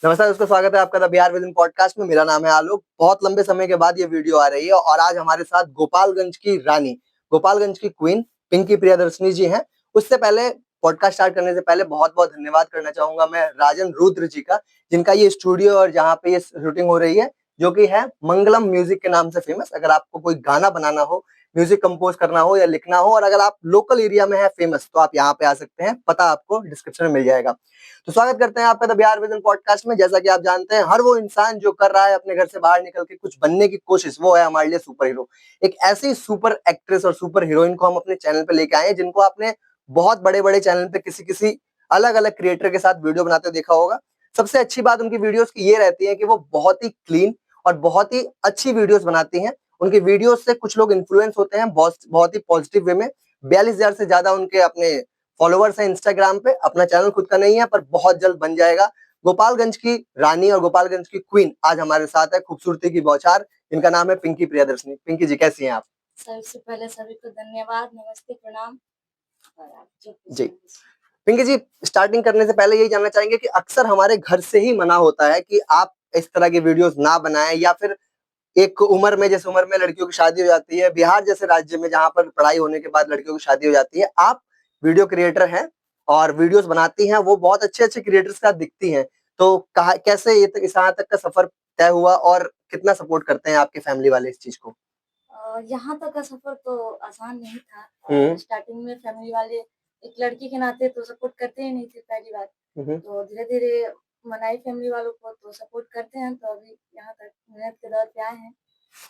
नमस्कार दोस्तों, स्वागत है आपका द बिहार विजन पॉडकास्ट में। मेरा नाम है आलोक। बहुत लंबे समय के बाद ये वीडियो आ रही है और आज हमारे साथ गोपालगंज की रानी, गोपालगंज की क्वीन पिंकी प्रियदर्शनी जी हैं। उससे पहले पॉडकास्ट स्टार्ट करने से पहले बहुत-बहुत धन्यवाद करना चाहूंगा मैं राजन रुद्र जी का, जिनका ये स्टूडियो और जहाँ पे ये शूटिंग हो रही है, जो कि है मंगलम म्यूजिक के नाम से फेमस। अगर आपको कोई गाना बनाना हो, म्यूजिक कंपोज करना हो या लिखना हो और अगर आप लोकल एरिया में है फेमस, तो आप यहाँ पे आ सकते हैं। पता आपको डिस्क्रिप्शन में मिल जाएगा। तो स्वागत करते हैं आपका द बिहार विजन पॉडकास्ट में। जैसा कि आप जानते हैं, हर वो इंसान जो कर रहा है अपने घर से बाहर निकल के कुछ बनने की कोशिश, वो है हमारे लिए सुपर हीरो। एक ऐसी सुपर एक्ट्रेस और सुपर हीरोइन को हम अपने चैनल पे लेके आए हैं, जिनको आपने बहुत बड़े-बड़े चैनल पे किसी-किसी अलग-अलग क्रिएटर के साथ वीडियो बनाते हुए देखा होगा। सबसे अच्छी बात उनकी वीडियोस की ये रहती है कि वो बहुत ही क्लीन और बहुत ही अच्छी वीडियोस बनाती हैं। उनकी वीडियोस से कुछ लोग इन्फ्लुएंस होते हैं बहुत बहुत ही पॉजिटिव वे में। 42,000 से ज्यादा उनके अपने फॉलोवर्स हैं इंस्टाग्राम पे। अपना चैनल खुद का नहीं है पर बहुत जल्द बन जाएगा। गोपालगंज की रानी और गोपालगंज की क्वीन आज हमारे साथ है, खूबसूरती की बौछार, जिनका नाम है पिंकी प्रियदर्शनी। पिंकी जी, कैसी हैं आप? सबसे पहले सभी को धन्यवाद, नमस्ते, प्रणाम। और आप जो जी, पिंकी जी, स्टार्टिंग करने से पहले यही जानना चाहेंगे कि अक्सर हमारे घर से ही मना होता है कि आप इस तरह की वीडियोस ना बनाएं, या फिर एक उम्र में, जिस उम्र में लड़कियों की शादी हो जाती है, बिहार जैसे राज्य में जहाँ पर पढ़ाई होने के बाद लड़कियों की शादी हो जाती है, आप वीडियो क्रिएटर हैं और वीडियोस बनाती हैं, वो बहुत अच्छे-अच्छे क्रिएटर्स का दिखती हैं। तो कहा कैसे ये इस यहाँ तक का सफर तय हुआ और कितना सपोर्ट करते हैं आपके फैमिली वाले इस चीज़ को? यहाँ तक का सफ़र तो आसान नहीं था। हुँ। स्टार्टिंग में फैमिली वाले एक लड़की के नाते तो सपोर्ट करते ही नहीं थे, पहली बात। हुँ, हुँ। तो धीरे-धीरे मनाई फैमिली वालों को तो सपोर्ट करते हैं, तो अभी यहाँ तक मेहनत के दौर पे आए हैं।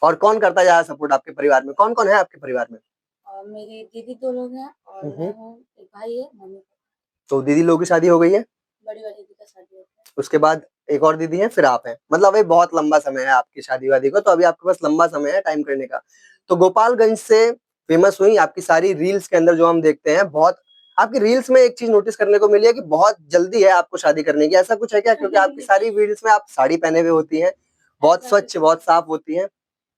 और कौन करता है ज़्यादा सपोर्ट आपके परिवार में? कौन-कौन है आपके परिवार में? और मेरी दीदी 2 लोग हैं और हुँ, मैं हुँ। हूँ, एक भाई है, मम्मी। तो दीदी लोगों की शादी हो गई है? बड़ी वाली दीदी का शादी हो गया। उसके बाद एक और दीदी है, फिर आप हैं। मतलब अभी बहुत लंबा समय है आपकी शादी-वादी को, तो अभी आपके पास लंबा समय है टाइम करने का। तो गोपालगंज से फेमस हुई, आपकी सारी रील्स के अंदर जो हम देखते हैं, बहुत आपकी रील्स में एक चीज़ नोटिस करने को मिली है कि बहुत जल्दी है आपको शादी करने की। ऐसा कुछ है क्या? क्योंकि आपकी सारी रील्स में आप साड़ी पहने हुए होती हैं, बहुत ऐसा स्वच्छ, कुछ नहीं बहुत साफ होती हैं।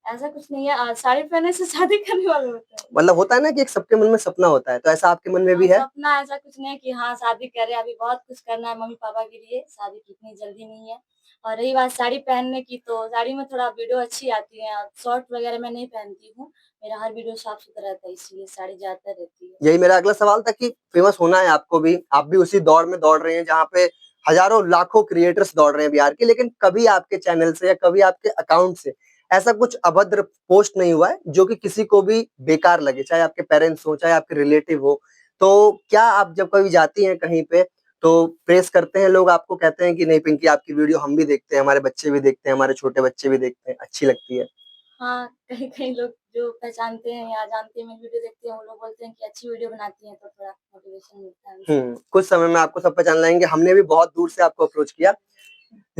ऐसा कुछ नहीं है। साड़ी पहनने से शादी करने वाले होते हैं। मतलब होता है ना कि एक सबके मन में सपना होता है, तो ऐसा आपके मन में भी है? सपना ऐसा कुछ नहीं है कि हाँ, शादी करें, अभी बहुत कुछ करना है मम्मी-पापा के लिए, शादी की इतनी जल्दी नहीं है। और रही बात साड़ी पहनने की, तो साड़ी में थोड़ा वीडियो अच्छी आती है, शॉर्ट वगैरह मैं नहीं पहनती हूँ। मेरा हर वीडियो साफ-सुथरा रहता है, इसलिए साड़ी ज़्यादातर रहती है। यही मेरा अगला सवाल था कि फेमस होना है आपको भी, आप भी उसी दौर में दौड़ रहे हैं जहाँ पे हज़ारों लाखों क्रिएटर्स दौड़ रहे हैं बिहार के, लेकिन कभी आपके चैनल से या कभी आपके अकाउंट से ऐसा कुछ अभद्र पोस्ट नहीं हुआ है जो कि किसी को भी बेकार लगे, चाहे आपके पेरेंट्स हो, चाहे आपके रिलेटिव हो। तो क्या आप जब कभी जाती हैं कहीं पे तो प्रेज़ करते हैं लोग, आपको कहते हैं कि नहीं पिंकी, आपकी वीडियो हम भी देखते हैं, हमारे बच्चे भी देखते हैं, हमारे छोटे बच्चे भी देखते हैं, अच्छी लगती है? हाँ, कहीं-कहीं लोग जो पहचानते हैं या जानते हैं मेरी वीडियो देखते हैं, वो लोग बोलते हैं कि अच्छी वीडियो बनाती हैं, तो थोड़ा मोटिवेशन मिलता है उनसे। कुछ समय में आपको सब पहचान लाएँगे, हमने भी बहुत दूर से आपको अप्रोच किया।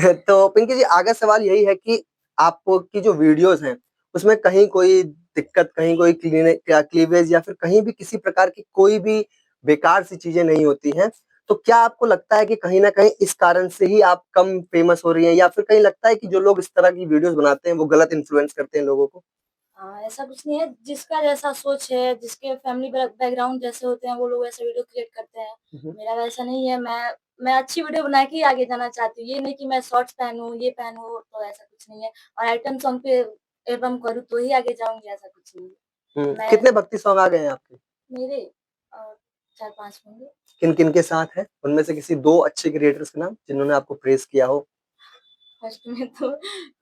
तो पिंकी जी, आगे सवाल यही है कि आपकी जो वीडियोज़ हैं, उसमें कहीं कोई दिक्कत, कहीं कोई क्लीवेज या फिर कहीं भी किसी प्रकार की कोई भी बेकार सी चीज़ें नहीं होती हैं। तो क्या आपको लगता है कि कहीं न कहीं इस कारण से ही आप कम फेमस हो रही हैं, या फिर कहीं लगता है कि जो लोग इस तरह की वीडियोज़ बनाते हैं, वो गलत इन्फ्लुएंस करते हैं लोगों को? हाँ, ऐसा कुछ नहीं है, जिसका जैसा सोच है, जिसके फैमिली बैकग्राउंड जैसे होते हैं, वो लोग वैसे वीडियो क्रिएट करते हैं। हुँ, हुँ। मेरा वैसा नहीं है, मैं अच्छी वीडियो बना के ही आगे जाना चाहती हूँ, ये नहीं कि मैं शॉर्ट्स पहनूँ, ये पहनूँ, तो ऐसा कुछ नहीं है। और आइटम सॉन्ग पे एल्बम करूँ तो ही आगे जाऊँगी, ऐसा कुछ नहीं है। मैं कितने भक्ति सॉन्ग आ गए हैं आपके? मेरे 4-5 होंगे। किन-किन के साथ हैं? उनमें से किसी 2 अच्छे क्रिएटर्स के नाम, जिन्होंने आपको प्रेज़ किया हो? फर्स्ट में तो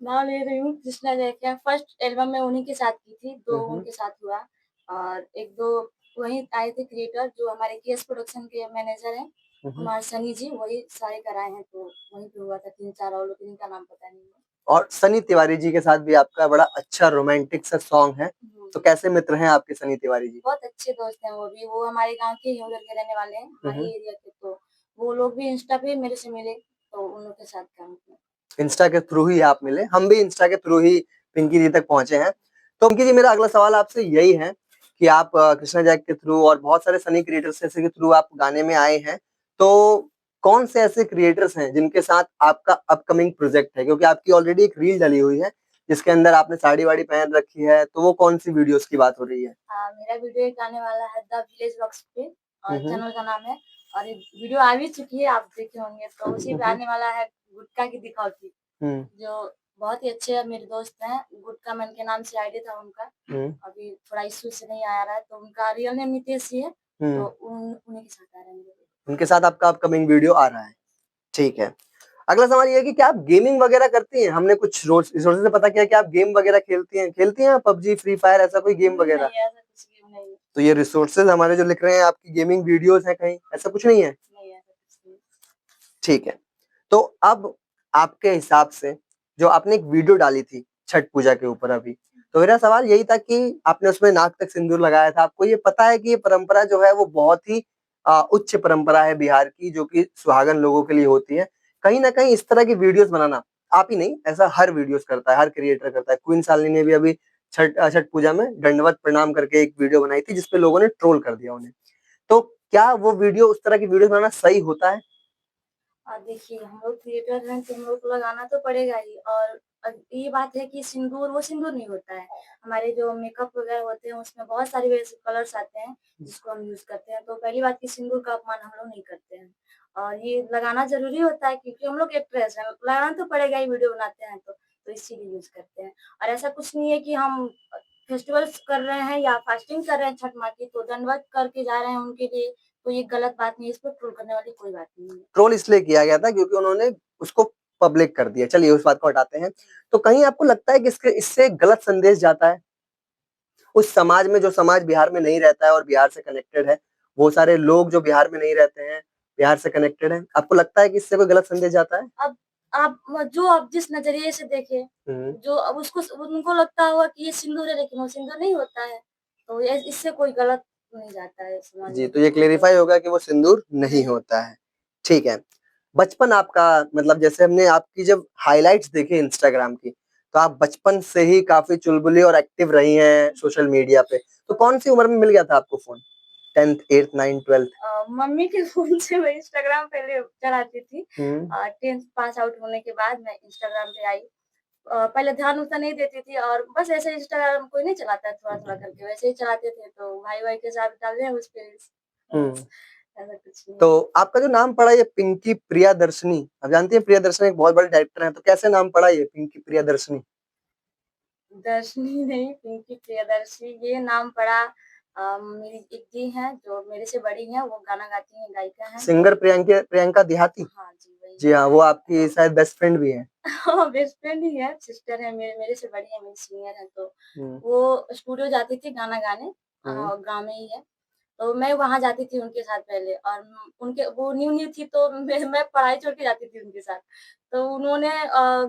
नाम ले रही हूँ, कृष्णा जैकिया। फर्स्ट एल्बम मैं उन्हीं के साथ की थी, 2 हुँ, हुँ। उनके साथ हुआ। और 1-2 वहीं आए थे क्रिएटर जो हमारे केएस प्रोडक्शन के मैनेजर हैं, हुँ, हुँ। कुमार सनी जी, वही सारे कराए हैं, तो वहीं पे हुआ था 3-4 और लोग जिनका नाम पता नहीं है। और सनी तिवारी जी के साथ भी आपका बड़ा अच्छा रोमांटिक सा सॉन्ग है। तो कैसे मित्र हैं आपके सनी तिवारी जी? बहुत अच्छे दोस्त हैं वो भी, वो हमारे गाँव के ही उधर के रहने वाले हैं, हुँ, हमारे हुँ। ही एरिया के, तो वो लोग भी इंस्टा पे मेरे से मिले, तो उन लोग के साथ काम किया। इंस्टा के थ्रू ही आप मिले, हम भी इंस्टा के थ्रू ही पिंकी जी तक पहुँचे हैं। तो पिंकी जी, मेरा अगला सवाल आपसे यही है कि आप कृष्णा जैक के थ्रू और बहुत सारे सनी क्रिएटर्स जैसे के थ्रू आप गाने में आए हैं। तो कौन से ऐसे क्रिएटर्स हैं जिनके साथ आपका अपकमिंग प्रोजेक्ट है? क्योंकि आपकी ऑलरेडी एक रील डली हुई है, जिसके अंदर आपने साड़ी-वाड़ी पहन रखी है, तो वो कौन-सी वीडियोज़ की बात हो रही है? हाँ, मेरा वीडियो एक आने वाला है द विलेज वॉक्स पे, हुँ, और हुँ। चैनल का नाम है। और ये वीडियो आ भी चुकी है, आप देखे होंगे, तो उसी हुँ, पे हुँ। आने वाला है गुटखा की दिखौती, जो बहुत ही अच्छे मेरे दोस्त हैं। गुटखा मैन के नाम से आईडी था उनका। अभी थोड़ा इश्यू से नहीं आ रहा है, तो उनका रियल नेम नितेश ही है। तो उन्हीं के साथ आ रहे हैं मेरे। उनके साथ आपका अपकमिंग वीडियो आ रहा है, ठीक है। अगला सवाल ये है कि क्या आप गेमिंग वगैरह करती हैं? हमने कुछ रिसोर्सेज से पता किया कि आप गेम वगैरह खेलती हैं पबजी, फ्री फायर, ऐसा कोई गेम वगैरह? नहीं, ऐसा कुछ गेम नहीं है। तो ये रिसोर्सेज हमारे जो लिख रहे हैं आपकी गेमिंग वीडियोस हैं कहीं, ऐसा कुछ नहीं है? नहीं, ऐसा कुछ नहीं। ठीक है। तो अब आपके हिसाब से जो आपने एक वीडियो डाली थी छठ पूजा के ऊपर अभी, तो मेरा सवाल यही था कि आपने उसमें नाक तक सिंदूर लगाया था। आपको ये पता है कि ये परंपरा जो है वो बहुत ही उच्च परंपरा है बिहार की, जो कि सुहागन लोगों के लिए होती है। कहीं न कहीं इस तरह की वीडियोस बनाना, आप ही नहीं, ऐसा हर वीडियोस करता है, हर क्रिएटर करता है। क्वीन सालनी ने भी अभी छठ पूजा में दंडवत प्रणाम करके एक वीडियो बनाई थी, जिसपे लोगों ने ट्रोल कर दिया उन्हें। तो क्या वो वीडियो, उस तरह की वीडियो बनाना सही होता है? देखिए, हम लोग क्रिएटर हैं तो हम लोग को लगाना तो पड़ेगा ही। और ये बात है कि सिंदूर वो सिंदूर नहीं होता है। हमारे जो मेकअप वगैरह होते हैं उसमें बहुत सारे वैसे कलर्स आते हैं जिसको हम यूज़ करते हैं। तो पहली बात कि सिंदूर का अपमान हम लोग नहीं करते हैं। और ये लगाना ज़रूरी होता है क्योंकि हम लोग एक्ट्रेस हैं, लगाना तो पड़ेगा ही, वीडियो बनाते हैं तो इसीलिए यूज़ करते हैं। और ऐसा कुछ नहीं है कि हम फेस्टिवल्स कर रहे हैं या फास्टिंग कर रहे हैं छठ माँ की तो दंडवत करके जा रहे हैं उनके लिए, तो ये गलत बात नहीं है। इस पे ट्रोल करने वाली कोई बात नहीं है। ट्रोल इसलिए किया गया था क्योंकि उन्होंने उसको पब्लिक कर दिया। चलिए उस बात को हटाते हैं। तो कहीं आपको लगता है कि इससे गलत संदेश जाता है उस समाज में, जो समाज बिहार में नहीं रहता है और बिहार से कनेक्टेड है, वो सारे लोग जो बिहार में नहीं रहते हैं, बिहार से कनेक्टेड है, आपको लगता है कि इससे कोई गलत संदेश जाता है? अब आप जिस नज़रिए से देखें, जो अब उसको उनको लगता होगा कि ये सिंदूर है लेकिन वो सिंदूर नहीं होता है। तो ये इससे कोई गलत नहीं जाता है समाज जी, में। तो ये क्लेरिफाई होगा कि वो सिंदूर नहीं होता है। ठीक है। बचपन आपका, मतलब जैसे हमने आपकी जब हाइलाइट्स देखी इंस्टाग्राम की, तो आप बचपन से ही काफ़ी चुलबुली और एक्टिव रही हैं सोशल मीडिया पे। तो कौन-सी उम्र में मिल गया था आपको phone? 10th, 8th, 9th, 12th? Mummy के फ़ोन से मैं इंस्टाग्राम पहले चलाती थी। हुँ। 10th पास आउट होने के बाद मैं इंस्टाग्राम पे आई। पहले ध्यान उतना नहीं देती थी और बस ऐसे इंस्टाग्राम कोई नहीं चलाता है थोड़ा-थोड़ा करके, वैसे ही चलाते थे तो भाई-वाई के साथ डाल दिया उस पे रील्स। हुँ। ऐसा कुछ नहीं तो है। आपका जो नाम पड़ा ये पिंकी प्रियादर्शनी, आप जानती हैं प्रियदर्शनी एक बहुत बड़े डायरेक्टर हैं, तो कैसे नाम पड़ा ये पिंकी प्रियदर्शनी? दर्शनी नहीं, पिंकी प्रियदर्शी ये नाम पड़ा। मेरी एक दी हैं जो मेरे से बड़ी हैं, वो गाना गाती हैं, गायिका हैं सिंगर तो प्रियंका देहाती? हाँ जी, वही जी है। हाँ, वो आपकी शायद बेस्ट फ्रेंड भी हैं। हाँ, बेस्ट फ्रेंड ही है, सिस्टर है, मेरे से बड़ी है, मेरी सीनियर है। तो हुँ। वो स्टूडियो जाती थी गाना गाने, हुँ। गाँव में ही है। तो मैं वहाँ जाती थी उनके साथ पहले और उनके वो न्यू-न्यू थी तो मैं पढ़ाई छोड़ के जाती थी उनके साथ। तो उन्होंने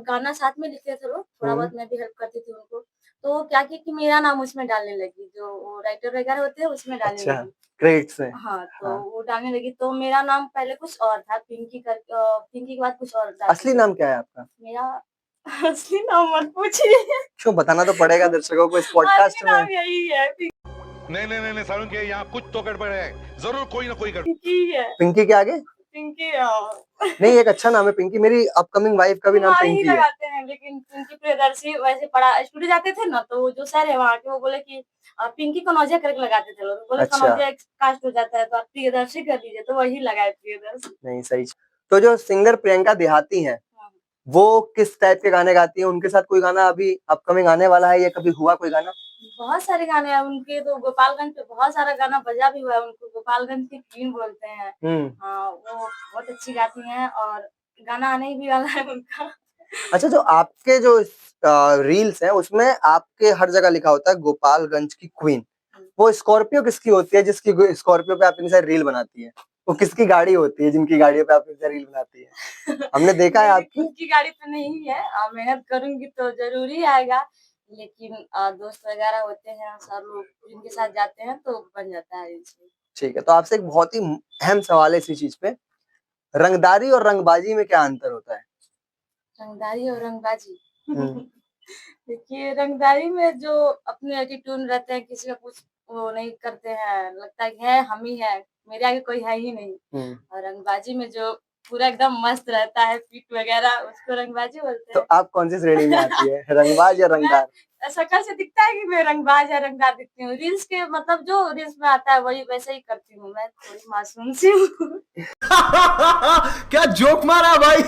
गाना साथ में लिखते थे वो, थोड़ा हुँ। बहुत मैं भी हेल्प करती थी उनको। तो वो क्या की कि मेरा नाम उसमें डालने लगी, जो वो राइटर वगैरह होते हैं उसमें डालने अच्छा, लगी। क्रेडिट्स में। हाँ, तो हाँ। वो डालने लगी तो मेरा नाम पहले कुछ और था, पिंकी के बाद कुछ और डालती असली थी। नाम क्या है आपका? मेरा असली नाम मत पूछिए। क्यों, बताना तो पड़ेगा दर्शकों को इस असली पॉडकास्ट में। नाम यही है, नहीं नहीं नहीं नहीं सारुण के यहाँ कुछ तो गड़बड़ है। जरूर कोई ना कोई गड़बड़। पिंकी ही है। पिंकी के आगे? पिंकी नहीं, एक अच्छा नाम है पिंकी, मेरी अपकमिंग वाइफ का भी नाम तुम्हारे ही पिंकी है। लगाते हैं लेकिन पिंकी प्रियदर्शी वैसे पढ़ा स्टूडियो जाते थे ना तो जो सर है वहाँ के वो बोले कि पिंकी कनौजिया करके लगाते थे लोग। बोले अच्छा। कनौजिया एक कास्ट हो जाता है तो आप प्रियदर्शी कर दीजिए तो वही लगाए प्रियदर्शी। नहीं, सही। तो जो सिंगर प्रियंका देहाती हैं, हाँ। वो किस टाइप के गाने गाती हैं? उनके साथ कोई गाना अभी अपकमिंग आने वाला है या कभी हुआ कोई गाना? बहुत सारे गाने हैं उनके तो गोपालगंज पे बहुत सारा गाना बजा भी हुआ है। उनको गोपालगंज की क्वीन बोलते हैं। हुँ। हाँ, वो बहुत अच्छी गाती हैं और गाना आने ही भी वाला है उनका। अच्छा, जो आपके जो रील्स हैं उसमें आपके हर जगह लिखा होता है गोपालगंज की क्वीन। वो स्कॉर्पियो किसकी होती है जिसकी स्कॉर्पियो पे आप इतनी सारी रील बनाती हैं? वो किसकी गाड़ी होती है जिनकी गाड़ियों पे आप इतनी सारी रील बनाती हैं? हमने देखा है मेरी आपकी। खुद की गाड़ी तो नहीं है, मेहनत करूँगी तो ज़रूर ही आएगा। लेकिन दोस्त वगैरह होते हैं, सब लोग जिनके साथ जाते हैं तो बन जाता है रील्स। ठीक है, तो आपसे एक बहुत ही अहम सवाल है इसी चीज़ पे, रंगदारी और रंगबाजी में क्या अंतर होता है? रंगदारी और रंगबाजी। हुँ। देखिए, रंगदारी में जो अपने एटीट्यूड रहते हैं, किसी का कुछ वो नहीं करते हैं, लगता है कि है हम ही हैं, मेरे आगे कोई है ही नहीं। हुँ। और रंगबाजी में जो पूरा एकदम मस्त रहता है, पीठ वगैरह उसको रंगबाजी बोलते तो हैं। आप कौन-सी श्रेणी में आती है, रंगबाज या मैं रंगदार? शक्ल से दिखता है कि मैं रंगबाज या रंगदार दिखती हूँ। रील्स के मतलब जो रील्स में आता है वही वैसे ही करती हूँ। मैं थोड़ी मासूम सी हूँ। क्या जोक मारा भाई।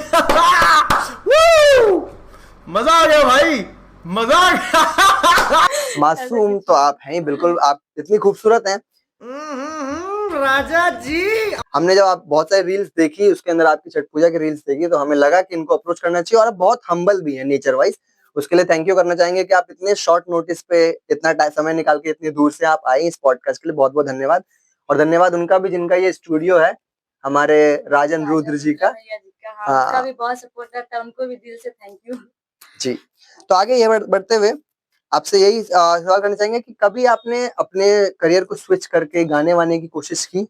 Woo! मजा आ गया भाई, मजा आ गया। ऐसा मासूम कुछ तो नहीं। आप हैं ही बिल्कुल, आप इतनी खूबसूरत हैं। राजा जी। हमने जब आप बहुत सारी रील्स देखी, उसके अंदर आपकी छठ पूजा की रील्स देखी, तो हमें लगा कि इनको अप्रोच करना चाहिए, और आप बहुत हम्बल भी हैं नेचर वाइज। उसके लिए थैंक यू करना चाहेंगे कि आप इतने शॉर्ट नोटिस पे इतना समय निकाल के इतनी दूर से आप आई इस पॉडकास्ट के लिए। बहुत बहुत धन्यवाद। और धन्यवाद उनका भी जिनका ये स्टूडियो है, हमारे राजन रुद्र जी का। भैया जी का, हाँ, उनका हाँ भी बहुत सपोर्ट रहता है, उनको भी दिल से थैंक यू। जी। तो आगे ये बढ़ते हुए आपसे यही सवाल करना चाहेंगे कि कभी आपने अपने करियर को स्विच करके गाने वाने की कोशिश की?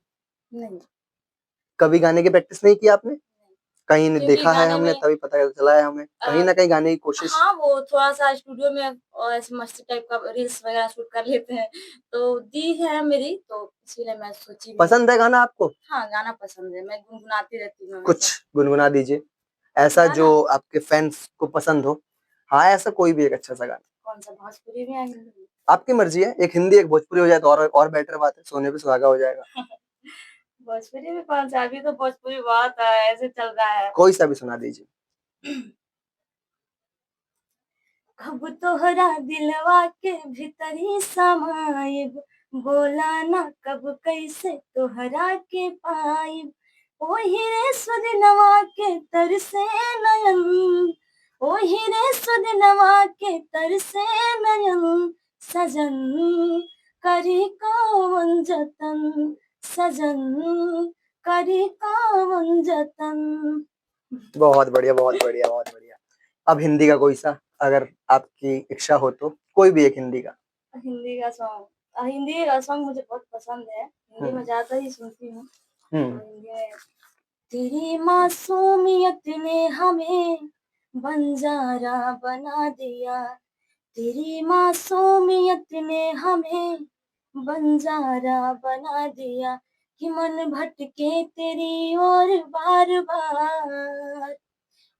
नहीं, कभी गाने की प्रैक्टिस नहीं की आपने? कहीं ने क्योंकि देखा है गाने हमने में तभी पता चला है हमें, कहीं ना कहीं गाने की कोशिश। हाँ, वो थोड़ा-सा स्टूडियो में ऐसे मस्ती टाइप का रील्स वगैरह शूट कर लेते हैं, तो दी है मेरी, तो इसीलिए मैं सोची भी नहीं। पसंद है गाना आपको? हाँ, गाना पसंद है, मैं गुनगुनाती रहती हूँ कुछ हमेशा। गुनगुना दीजिए, ऐसा जो गाना आपके फैंस को पसंद हो। हाँ, ऐसा कोई भी एक अच्छा सा गाना। कौन-सा, भोजपुरी में या हिंदी में? आपकी मर्जी है, एक हिंदी एक भोजपुरी हो जाए तो और बेटर बात है, सोने पे सुहागा हो जाएगा। भोजपुरी में कौन-सा? अभी तो भोजपुरी बहुत ऐसे चल रहा है। कोई सा भी सुना दीजिए। कब तोहरा दिलवा के भीतरी समाइब, बोला ना कब कैसे तोहरा के पाइब। ओही रे सुदिनवा के तरसे नयन, ओही रे सुदिनवा के तरसे नयन, सजन करी कौन जतन, सजन करी कौन जतन। बहुत बढ़िया, बहुत बढ़िया, बहुत बढ़िया। अब हिंदी का कोई सा, अगर आपकी इच्छा हो तो, कोई भी एक हिंदी का। हिंदी का सॉन्ग मुझे बहुत पसंद है। हिंदी में ज़्यादा ही सुनती हूँ। तो हम्म। हिंदी में तेरी मासूमियत ने हमें बंजारा बना दिया, तेरी मासूमियत ने हमें बंजारा बना दिया, कि मन भटके तेरी ओर बार-बार,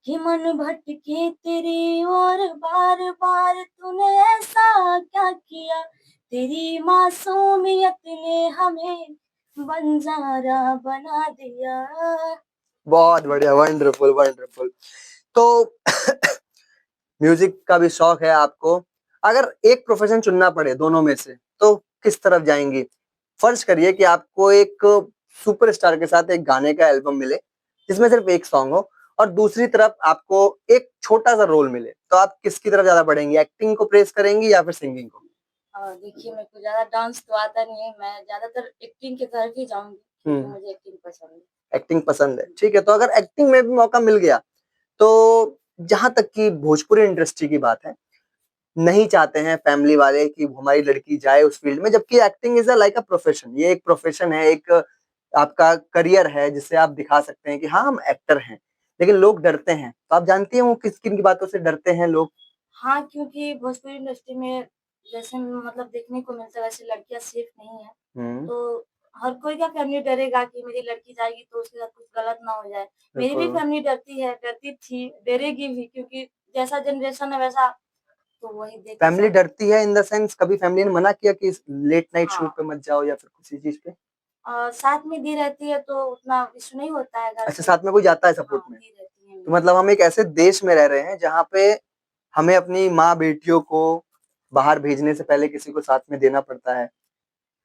कि मन भटके तेरी ओर बार-बार, तूने ऐसा क्या किया, तेरी मासूमियत ने हमें बंजारा बना दिया। बहुत बढ़िया, वंडरफुल वंडरफुल। तो म्यूजिक का भी शौक है आपको। अगर एक प्रोफेशन चुनना पड़े दोनों में से, तो किस तरफ जाएंगी? फर्ज करिए कि आपको एक सुपरस्टार के साथ एक गाने का एल्बम मिले, जिसमें सिर्फ एक सॉन्ग हो, और दूसरी तरफ आपको एक छोटा सा रोल मिले, तो आप किसकी तरफ ज्यादा बढ़ेंगी? एक्टिंग को प्रेस करेंगी या फिर सिंगिंग को? देखिए, मेरे को ज़्यादा डांस तो आता नहीं है, मैं ज़्यादातर एक्टिंग की तरफ ही जाऊँगी, क्योंकि मुझे एक्टिंग पसंद है। एक्टिंग पसंद है, ठीक है। तो अगर एक्टिंग में भी मौका मिल गया, तो जहां तक कि भोजपुरी इंडस्ट्री की बात है, नहीं चाहते हैं फैमिली वाले कि हमारी लड़की जाए उस फील्ड में, जबकि acting is a like a profession. ये एक प्रोफेशन है, एक आपका करियर है, जिससे आप दिखा सकते हैं कि हाँ हम एक्टर हैं। लेकिन लोग डरते हैं, तो आप जानती हैं वो किस किन की बातों से डरते हैं लोग? हाँ, क्योंकि भोजपुरी इंडस्ट्री में जैसे मतलब देखने को मिलता है वैसे लड़कियाँ सेफ नहीं है। हम्म, तो हर कोई का फैमिली डरेगा कि मेरी लड़की जाएगी तो उसके साथ कुछ गलत ना हो जाए। मेरी भी बिल्कुल। फैमिली डरती है, डरती थी, डरेगी भी, क्योंकि जैसा जनरेशन है वैसा तो वही देख के फैमिली सब। डरती है इन द सेंस, कभी फैमिली ने मना किया कि लेट नाइट शूट हाँ, पे मत जाओ या फिर किसी चीज पे? साथ में दी रहती है तो उतना इश्यू नहीं होता है घर अच्छा, से। साथ में कोई जाता है सपोर्ट हाँ, में? दी रहती है। तो मतलब हम एक ऐसे देश में रह रहे हैं जहाँ पे हमें अपनी माँ बेटियों को बाहर भेजने से पहले किसी को साथ में देना पड़ता है।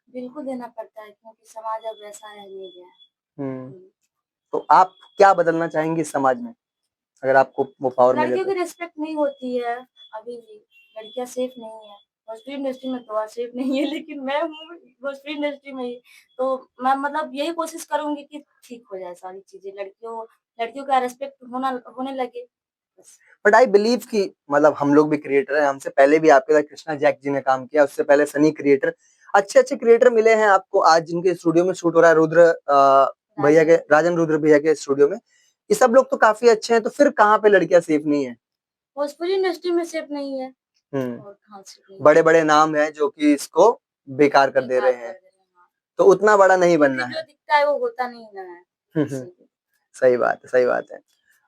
बिल्कुल देना पड़ता है, क्योंकि समाज अब वैसा रह नहीं गया है। हम्म। हुँ। तो आप क्या बदलना चाहेंगी इस समाज में, अगर आपको वो पावर मिले लड़कियों की तो? रिस्पेक्ट नहीं होती है अभी भी, लड़कियाँ सेफ नहीं है। भोजपुरी इंडस्ट्री में तो और सेफ नहीं है, लेकिन मैं हूँ भोजपुरी इंडस्ट्री में ही, तो मैं मतलब यही कोशिश करूँगी कि ठीक हो जाए सारी चीज़ें, लड़कियों लड़कियों का रिस्पेक्ट होने लगे, बस। बट आई बिलीव कि मतलब हम लोग भी क्रिएटर हैं, हमसे पहले भी आपके साथ कृष्णा जैक जी ने काम किया, उससे पहले सनी क्रिएटर, अच्छे अच्छे क्रिएटर मिले हैं आपको आज जिनके स्टूडियो में शूट हो रहा है, रुद्र भैया के, राजन रुद्र भैया के स्टूडियो में। ये सब लोग तो काफी अच्छे हैं, तो फिर कहाँ पे लड़कियां सेफ नहीं है? भोजपुरी इंडस्ट्री में सेफ नहीं है हम्म। और कहाँ सेफ नहीं है, बड़े बड़े नाम हैं जो कि इसको बेकार कर दे बेकार रहे कर हैं, दे रहे हैं, हाँ। तो उतना बड़ा नहीं बनना क्योंकि जो है। दिखता है वो होता नहीं ना है, इसीलिए। सही बात है, सही बात है।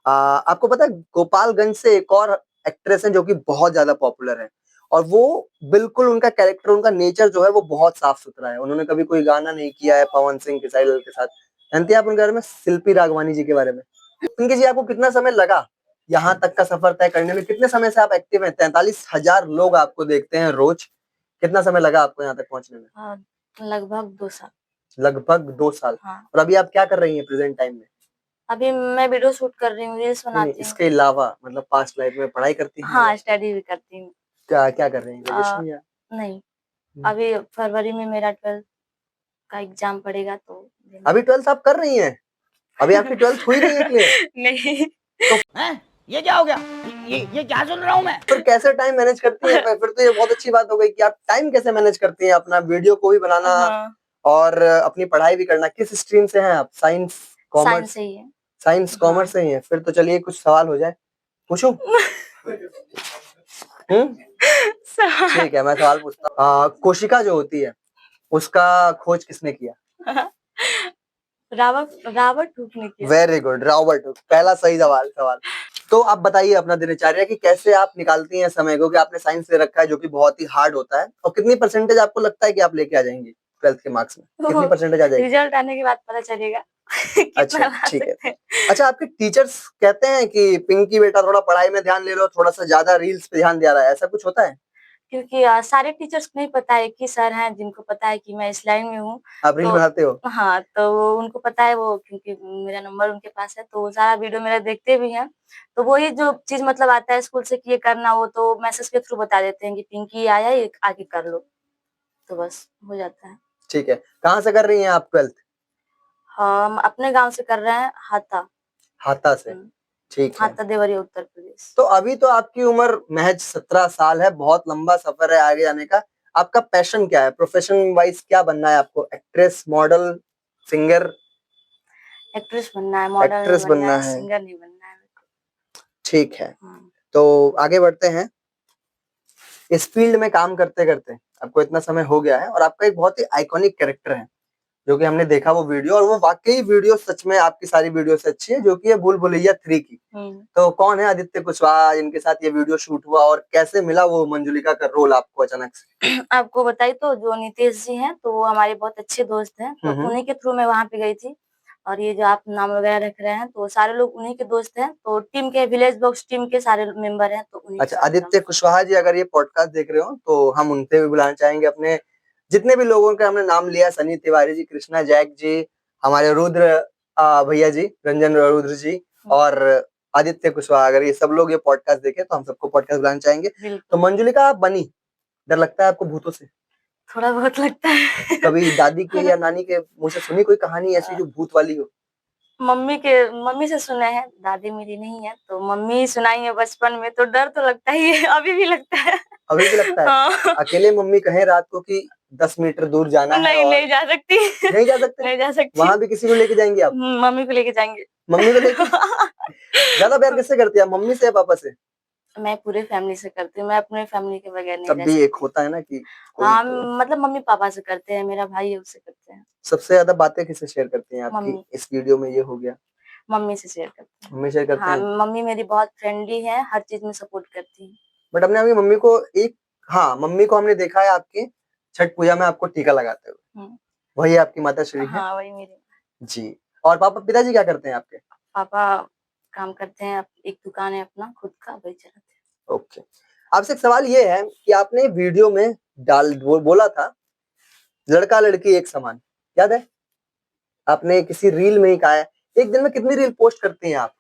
आपको पता है गोपालगंज से एक और एक्ट्रेस है जो कि बहुत ज्यादा पॉपुलर है, और वो बिल्कुल उनका कैरेक्टर, उनका नेचर जो है वो बहुत साफ सुथरा है। उन्होंने कभी कोई गाना नहीं किया है पवन सिंह किसाइलल के साथ। जानती हैं आप उनके बारे में, शिल्पी राघवानी जी के बारे में? पिंकी जी, आपको कितना समय लगा यहाँ तक का सफर तय करने में? कितने समय से आप एक्टिव हैं? 43,000 लोग आपको देखते हैं रोज। कितना समय लगा आपको यहाँ तक पहुंचने में? लगभग 2 साल। लगभग 2 साल। हाँ। और अभी आप क्या कर रही हैं प्रेजेंट टाइम में? अभी मैं वीडियो शूट कर रही हूँ, रील्स नहीं, बनाती हूँ। इसके अलावा मतलब पास्ट लाइफ में पढ़ाई करती हैं? हाँ, स्टडी भी करती हूँ। क्या क्या कर रही हैं, ग्रेजुएशन या? नहीं, अभी फरवरी में मेरा 12th का एग्जाम पड़ेगा तो अभी 12th आप कर रही हैं? अभी आपकी 12th हुई नहीं है क्लियर? नहीं। हैं? ये क्या हो गया? ये क्या सुन रहा हूँ मैं? फिर कैसे टाइम मैनेज करती हैं? फिर तो ये बहुत अच्छी बात हो गई कि आप टाइम कैसे मैनेज करती हैं, अपना वीडियो को भी बनाना हाँ, और अपनी पढ़ाई भी करना। किस स्ट्रीम से हैं आप? Science, science commerce? से ही है। साइंस कॉमर्स से ही है। फिर तो चलिए कुछ सवाल हो जाए, पूछूं? ठीक है, मैं सवाल पूछता हूँ। कोशिका जो होती है उसका खोज किसने किया? रॉबर्ट हुक ने किया। Very good, Robert Hooke. पहला सही सवाल। तो आप बताइए अपना दिनचर्या की कैसे आप निकालती हैं समय को, कि आपने साइंस ले रखा है जो कि बहुत ही हार्ड होता है, और कितनी परसेंटेज आपको लगता है कि आप लेके आ जाएंगी 12th के मार्क्स में? कितनी परसेंटेज आ जाएगी? रिजल्ट आने के बाद पता चलेगा। अच्छा, ठीक है। अच्छा, आपके टीचर्स कहते हैं कि पिंकी बेटा थोड़ा पढ़ाई में ध्यान ले लो, थोड़ा सा ज्यादा रील्स पे ध्यान दिया रहा है, ऐसा कुछ होता है? क्योंकि सारे टीचर्स को नहीं पता है, एक ही सर हैं जिनको पता है कि मैं इस लाइन में हूँ। आप रील तो बनाते हो? हाँ, तो वो उनको पता है, वो क्योंकि मेरा नंबर उनके पास है तो वो सारा वीडियो मेरा देखते भी हैं। तो वही जो चीज मतलब आता है स्कूल से कि ये करना, वो तो मैसेज के थ्रू बता देते हैं कि पिंकी आया, ये आके कर लो, तो बस हो जाता है। ठीक है। कहाँ से कर रही हैं आप 12th? हम अपने गांव से कर रहे हैं, हाता से। ठीक है। हाता देवरिया, उत्तर प्रदेश। तो अभी तो आपकी उम्र महज 17 साल है, बहुत लंबा सफर है आगे जाने का। आपका पैशन क्या है? प्रोफेशन वाइज क्या बनना है आपको? Actress, model, singer? एक्ट्रेस बनना है, मॉडल एक्ट्रेस नहीं बनना बनना है, है। सिंगर नहीं बनना है मेरे को। ठीक है, हाँ। तो आगे बढ़ते हैं। इस फील्ड में काम करते करते आपको इतना समय हो गया है और आपका एक बहुत ही आइकॉनिक कैरेक्टर है जो कि हमने देखा वो वीडियो, और वो वाकई वीडियो सच में आपकी सारी वीडियो से अच्छी है, जो कि है भूल भुलैया 3 की। तो कौन है आदित्य कुशवाहा जिनके साथ ये वीडियो शूट हुआ, और कैसे मिला वो मंजुलिका का रोल आपको अचानक से? आपको बताई तो, जो नितेश जी हैं तो वो हमारे बहुत अच्छे दोस्त हैं, तो उन्हीं के थ्रू मैं वहां पे गई थी। और ये जो आप नाम वगैरह रख रहे हैं तो सारे लोग उन्हीं के दोस्त हैं, तो टीम के, विलेज बॉक्स टीम के सारे मेंबर हैं, तो उन्हीं के अच्छा, साथ आदित्य कुशवाहा जी अगर ये पॉडकास्ट देख रहे हो तो हम उनसे भी बुलाना चाहेंगे। अपने जितने भी लोगों का हमने नाम लिया, सनी तिवारी जी, कृष्णा जैक जी, हमारे रुद्र भैया जी, रंजन रुद्र जी, और आदित्य कुशवाहा, अगर ये सब लोग ये पॉडकास्ट देखे तो हम सबको पॉडकास्ट बुलाना चाहेंगे। तो मंजुलिका आप बनी, डर लगता है आपको भूतों से? थोड़ा बहुत लगता है। कभी दादी के या नानी के मुंह से सुनी कोई कहानी ऐसी जो भूत वाली हो? मम्मी से सुने हैं, दादी मेरी नहीं है, तो मम्मी सुनाई है बचपन में, तो डर तो लगता ही है, अभी भी लगता है। अभी भी लगता है? हाँ। अकेले मम्मी कहे रात को कि 10 मीटर दूर जाना है? नहीं, और नहीं जा सकती। नहीं जा सकते? नहीं जा सकती। वहां भी किसी को लेके जाएंगे आप? मम्मी को लेके जाएंगे। मम्मी को लेके? ज्यादा प्यार किससे करती है, मम्मी से या पापा से? मैं पूरे फैमिली से करती हूँ, मैं अपने फैमिली के बगैर नहीं तब रह भी सकती। एक होता है ना कि हाँ, तो... मतलब मम्मी पापा से करते हैं, मेरा भाई है उससे करते हैं। सबसे ज्यादा बातें किससे शेयर करती हैं आपकी? मम्मी। इस वीडियो में ये हो गया, मम्मी से शेयर करते हैं। मम्मी शेयर करते हाँ, हैं। मम्मी मेरी बहुत फ्रेंडली है, हर चीज में सपोर्ट करती है। बट हमने अभी मम्मी को मम्मी को हमने देखा है आपके छठ पूजा में आपको टीका लगाते हुए। वही आपकी माता श्री है? हाँ, वही मेरी जी। और पिताजी क्या करते हैं आपके? पापा काम करते हैं, एक दुकान है अपना खुद का, वही चलाते हैं। ओके। आपसे एक सवाल ये है कि आपने वीडियो में बोला था लड़का लड़की एक समान, याद है? आपने किसी रील में ही कहा है। एक दिन में कितनी रील पोस्ट करती हैं आप?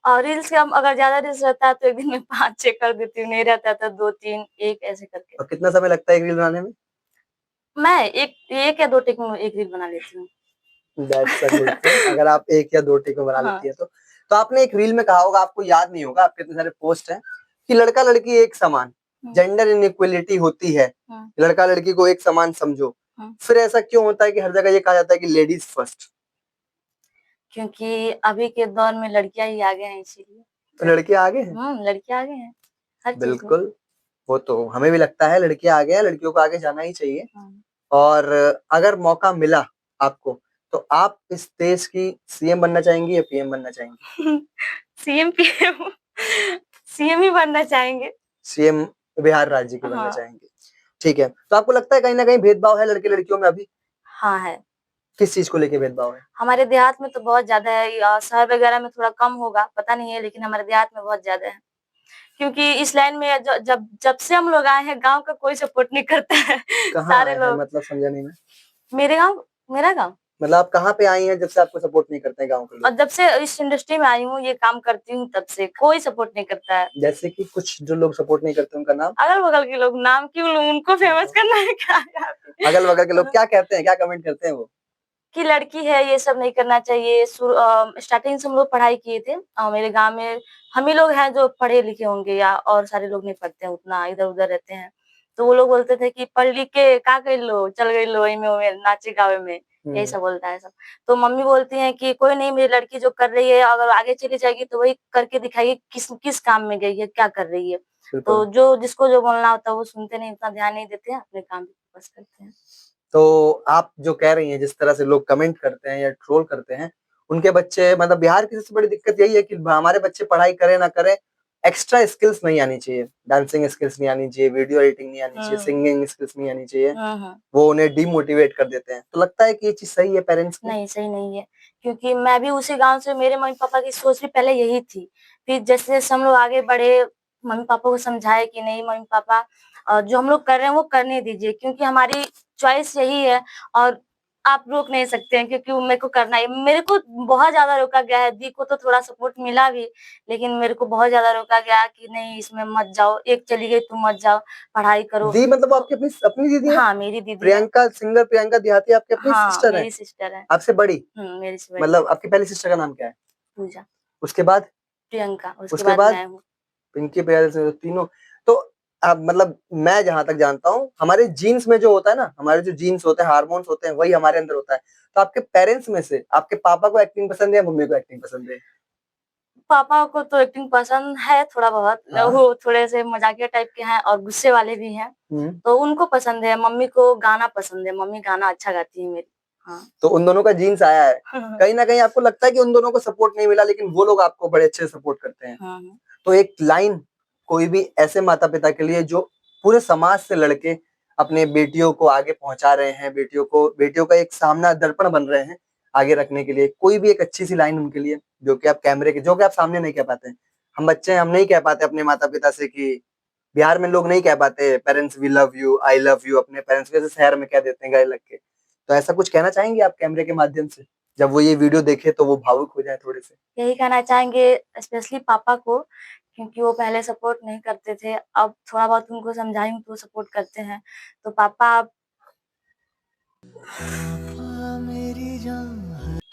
और रील्स का अगर ज्यादा रील्स रहता है तो एक दिन में 5-6 कर देती हूँ, नहीं रहता तो 2-3, 1 ऐसे करके। और कितना समय लगता है एक रील बनाने में? मैं एक या 2 टेक में एक रील बना लेती हूँ। That's a good thing। अगर आप 1 या 2 टेक में बना लेती है तो आपने एक रील में कहा होगा, आपको याद नहीं होगा, आपके इतने सारे पोस्ट हैं, कि लड़का लड़की एक समान, जेंडर इनइक्वलिटी होती है, लड़का लड़की को एक समान समझो। फिर ऐसा क्यों होता है कि हर जगह ये कहा जाता है कि लेडीज फर्स्ट? क्योंकि अभी के दौर में लड़कियां ही आगे हैं, इसीलिए। तो लड़कियां आगे हैं? लड़कियां आगे हैं हर चीज में। बिल्कुल, वो तो हमें भी लगता है लड़कियां आगे हैं, लड़कियों को आगे जाना ही चाहिए। और अगर मौका मिला आपको तो आप इस देश की सीएम बनना चाहेंगी या पीएम बनना चाहेंगी? सीएम पीएम सीएम ही बनना चाहेंगे। सीएम बिहार राज्य की बनना हाँ। चाहेंगे। ठीक है, तो आपको लगता है कहीं ना कहीं भेदभाव है लड़के लड़कियों में अभी? हाँ है। किस चीज को लेके भेदभाव है? हमारे देहात में तो बहुत ज्यादा है, शहर वगैरह में थोड़ा कम होगा, पता नहीं है, लेकिन हमारे देहात में बहुत ज्यादा है। क्योंकि इस लाइन में जब जब से हम लोग आए हैं, गांव का कोई सपोर्ट नहीं करता है। कहाँ सारे आए हैं, लोग मतलब समझा नहीं मैं। मेरा गांव, मतलब आप कहाँ पे आई हैं जब से आपको सपोर्ट नहीं करते हैं गाँव के और लोग? जब से इस इंडस्ट्री में आई हूँ, ये काम करती हूँ, तब से कोई सपोर्ट नहीं करता है। जैसे कि कुछ जो लोग सपोर्ट नहीं करते उनका नाम? अगल बगल के लोग, नाम क्यों लूं, उनको फेमस करना है क्या यहाँ पे? अगल बगल के लोग क्या कहते हैं, क्या कमेंट करते हैं वो? कि लड़की है, ये सब नहीं करना चाहिए। स्टार्टिंग से हम लोग पढ़ाई किए थे, मेरे गांव में हम ही लोग हैं जो पढ़े लिखे होंगे, या और सारे लोग नहीं पढ़ते हैं उतना, इधर उधर रहते हैं। तो वो लोग बोलते थे कि पढ़ लिख के का कर लो, चल गई लो में नाचे गावे में, यही सब बोलता है सब। तो मम्मी बोलती हैं कि कोई नहीं, मेरी लड़की जो कर रही है, अगर आगे चली जाएगी तो वही करके दिखाएगी, किस किस काम में गई है, क्या कर रही है। तो बिल्कुल। जो जिसको जो बोलना होता है वो सुनते नहीं, उतना ध्यान नहीं देते हैं, अपने काम पे फोकस करते हैं। तो आप जो कह रही हैं, जिस तरह से लोग कमेंट करते हैं या ट्रोल करते हैं, उनके बच्चे, मतलब बिहार की सबसे बड़ी दिक्कत यही है कि हमारे बच्चे पढ़ाई करें ना करें, एक्स्ट्रा स्किल्स नहीं आनी चाहिए। डांसिंग स्किल्स नहीं आनी चाहिए, वीडियो एडिटिंग नहीं आनी चाहिए, सिंगिंग स्किल्स नहीं आनी चाहिए। वो उन्हें डीमोटिवेट कर देते हैं। तो लगता है कि ये चीज सही है पेरेंट्स की? नहीं, सही नहीं है, क्योंकि मैं भी उसी गाँव से, मेरे मम्मी-पापा की सोच भी पहले यही थी। फिर जैसे-जैसे हम लोग आगे बढ़े, मम्मी-पापा को समझाए कि नहीं मम्मी-पापा, जो हम लोग कर रहे हैं वो करने दीजिए, क्योंकि हमारी चॉइस यही है और आप रोक नहीं सकते हैं, क्योंकि वो मेरे को करना है। मेरे को बहुत ज़्यादा रोका गया है, दी को तो थोड़ा सपोर्ट मिला भी, लेकिन मेरे को बहुत ज़्यादा रोका गया कि नहीं इसमें मत जाओ, एक चली गई तुम मत जाओ, पढ़ाई करो। दी मतलब वो आपकी अपनी अपनी दीदी है? हाँ, मेरी दीदी है। प्रियंका, सिंगर प्रियंका देहाती आपकी अपनी हाँ, सिस्टर है? मेरी सिस्टर है। आपसे बड़ी? मेरी से बड़ी मतलब आपकी पहली सिस्टर का नाम क्या है? पूजा, उसके बाद? प्रियंका, उसके उसके बाद बाद? मैं हूँ। पिंकी प्रियदर्शनी, तीनों। तो मतलब मैं जहां तक जानता हूँ, हमारे जीन्स में जो होता है ना, हमारे जो जीन्स होते हैं, हार्मोन्स होते हैं, वही हमारे अंदर होता है। तो आपके पेरेंट्स में से आपके पापा को एक्टिंग पसंद है या मम्मी को एक्टिंग पसंद है? पापा को तो एक्टिंग पसंद है थोड़ा बहुत, हाँ। वो थोड़े से मजाकिया टाइप के हैं और गुस्से वाले भी हैं, तो उनको पसंद है। मम्मी को गाना पसंद है, मम्मी गाना अच्छा गाती है मेरी। हाँ। तो उन दोनों का जीन्स आया है। कहीं ना कहीं आपको लगता है कि उन दोनों को सपोर्ट नहीं मिला, लेकिन वो लोग आपको बड़े अच्छे सपोर्ट करते हैं। तो एक लाइन कोई भी ऐसे माता पिता के लिए जो पूरे समाज से लड़के अपने बेटियों को आगे पहुंचा रहे हैं, बेटियों का एक सामना दर्पण बन रहे हैं आगे रखने के लिए, कोई भी एक अच्छी सी लाइन उनके लिए जो कि आप जो कि आप सामने नहीं कह पाते हैं। हम बच्चे हैं, हम नहीं कह पाते अपने माता पिता से कि बिहार में लोग नहीं कह पाते parents we love you, I love you, अपने पेरेंट्स के, जैसे शहर में कह देते हैं गले लग के। तो ऐसा कुछ कहना चाहेंगे आप कैमरे के माध्यम से, जब वो ये वीडियो देखे तो वो भावुक हो जाए थोड़े से? यही कहना चाहेंगे स्पेशली पापा को, क्योंकि वो पहले सपोर्ट नहीं करते थे, अब थोड़ा बहुत उनको समझाई हूँ तो वो सपोर्ट करते हैं। तो पापा आप